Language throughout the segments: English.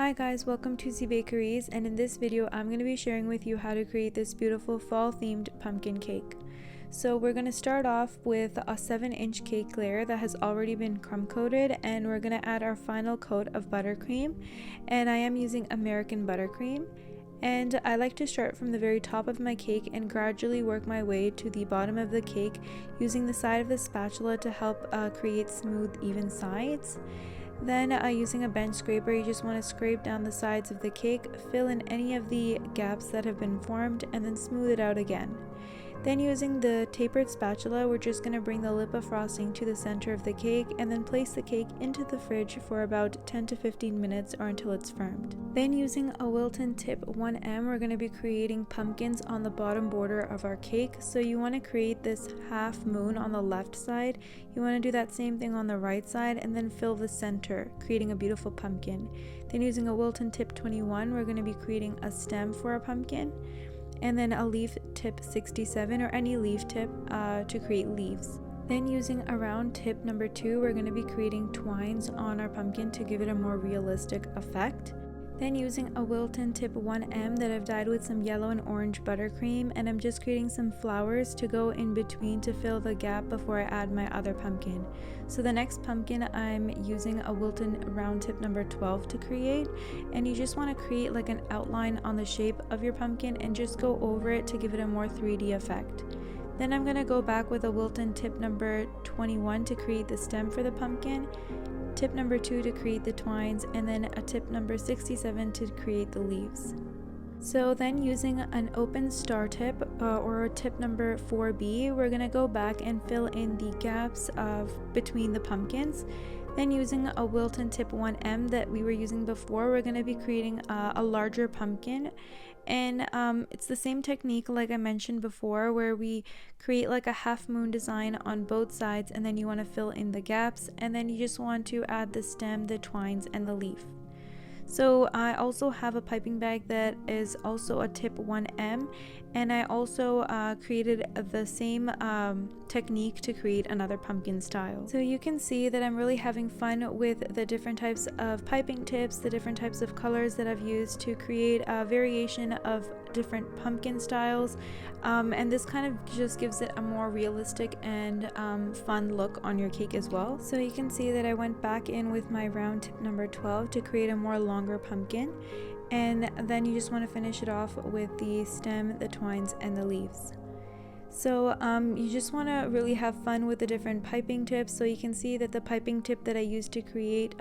Hi guys, welcome to ZIBAKERIZ, and in this video I'm going to be sharing with you how to create this beautiful fall themed pumpkin cake. So we're going to start off with a 7-inch cake layer that has already been crumb coated, and we're going to add our final coat of buttercream, and I am using American buttercream. And I like to start from the very top of my cake and gradually work my way to the bottom of the cake using the side of the spatula to help create smooth, even sides. Then using a bench scraper, you just want to scrape down the sides of the cake, fill in any of the gaps that have been formed, and then smooth it out again. Then using the tapered spatula, we're just going to bring the lip of frosting to the center of the cake and then place the cake into the fridge for about 10 to 15 minutes or until it's firmed. Then using a Wilton tip 1M, we're going to be creating pumpkins on the bottom border of our cake. So you want to create this half moon on the left side. You want to do that same thing on the right side and then fill the center, creating a beautiful pumpkin. Then using a Wilton tip 21, we're going to be creating a stem for a pumpkin, and then a leaf tip 67 or any leaf tip to create leaves. Then using a round tip number 2, we're going to be creating twines on our pumpkin to give it a more realistic effect. Then using a Wilton tip 1M that I've dyed with some yellow and orange buttercream, and I'm just creating some flowers to go in between to fill the gap before I add my other pumpkin. So the next pumpkin, I'm using a Wilton round tip number 12 to create, and you just want to create like an outline on the shape of your pumpkin and just go over it to give it a more 3D effect. Then I'm going to go back with a Wilton tip number 21 to create the stem for the pumpkin, tip number 2 to create the twines, and then a tip number 67 to create the leaves. So then using an open star tip or tip number 4B, we're going to go back and fill in the gaps between the pumpkins. Then using a Wilton tip 1M that we were using before, we're going to be creating a larger pumpkin. And it's the same technique like I mentioned before, where we create like a half moon design on both sides, and then you want to fill in the gaps, and then you just want to add the stem, the twines, and the leaf. So I also have a piping bag that is also a tip 1M, and I also created the same technique to create another pumpkin style. So you can see that I'm really having fun with the different types of piping tips, the different types of colors that I've used to create a variation of different pumpkin styles, and this kind of just gives it a more realistic and fun look on your cake as well. So you can see that I went back in with my round tip number 12 to create a more longer pumpkin, and then you just want to finish it off with the stem, the twines, and the leaves. So you just want to really have fun with the different piping tips. So you can see that the piping tip that I used to create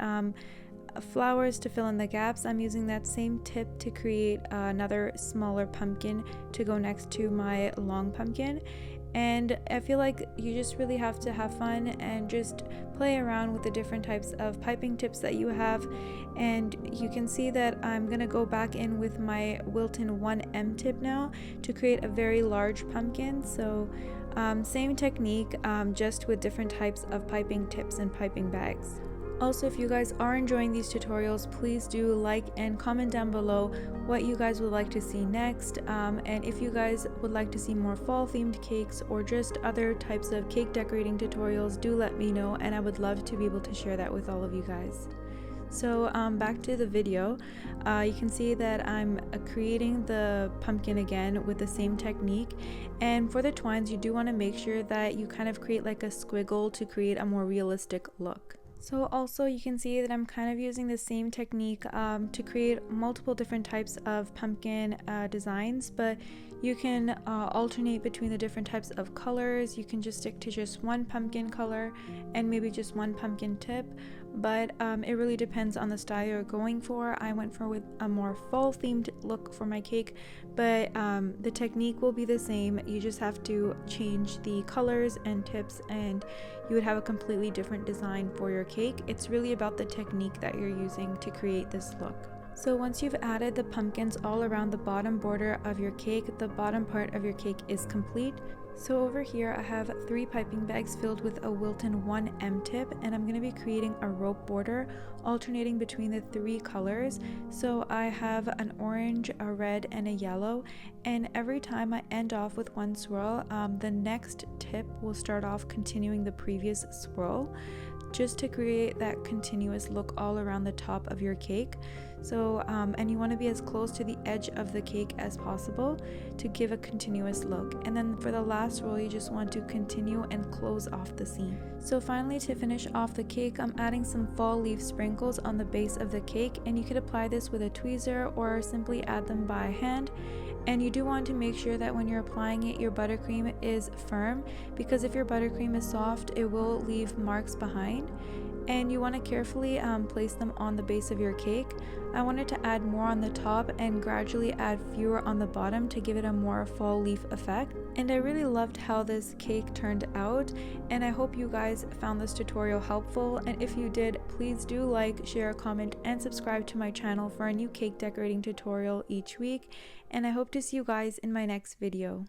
flowers to fill in the gaps, I'm using that same tip to create another smaller pumpkin to go next to my long pumpkin. And I feel like you just really have to have fun and just play around with the different types of piping tips that you have. And you can see that I'm going to go back in with my Wilton 1M tip now to create a very large pumpkin. So same technique, just with different types of piping tips and piping bags. Also, if you guys are enjoying these tutorials, please do like and comment down below what you guys would like to see next, and if you guys would like to see more fall themed cakes or just other types of cake decorating tutorials, do let me know, and I would love to be able to share that with all of you guys. So back to the video, you can see that I'm creating the pumpkin again with the same technique, and for the twines you do want to make sure that you kind of create like a squiggle to create a more realistic look. So also you can see that I'm kind of using the same technique to create multiple different types of pumpkin designs, but you can alternate between the different types of colors. You can just stick to just one pumpkin color and maybe just one pumpkin tip, but it really depends on the style you're going for. I went for with a more fall themed look for my cake, but the technique will be the same. You just have to change the colors and tips, and you would have a completely different design for your cake. It's really about the technique that you're using to create this look. So once you've added the pumpkins all around the bottom border of your cake, the bottom part of your cake is complete. So over here I have 3 piping bags filled with a Wilton 1M tip, and I'm going to be creating a rope border alternating between the 3 colors. So I have an orange, a red, and a yellow, and every time I end off with one swirl, the next tip will start off continuing the previous swirl. just to create that continuous look all around the top of your cake. So and you want to be as close to the edge of the cake as possible to give a continuous look. And then for the last roll, you just want to continue and close off the seam. So finally, to finish off the cake, I'm adding some fall leaf sprinkles on the base of the cake, and you could apply this with a tweezer or simply add them by hand. And you do want to make sure that when you're applying it, your buttercream is firm, because if your buttercream is soft, it will leave marks behind. And you want to carefully place them on the base of your cake. I wanted to add more on the top and gradually add fewer on the bottom to give it a more fall leaf effect. And I really loved how this cake turned out, and I hope you guys found this tutorial helpful. And if you did, please do like, share, comment, and subscribe to my channel for a new cake decorating tutorial each week. And I hope to see you guys in my next video.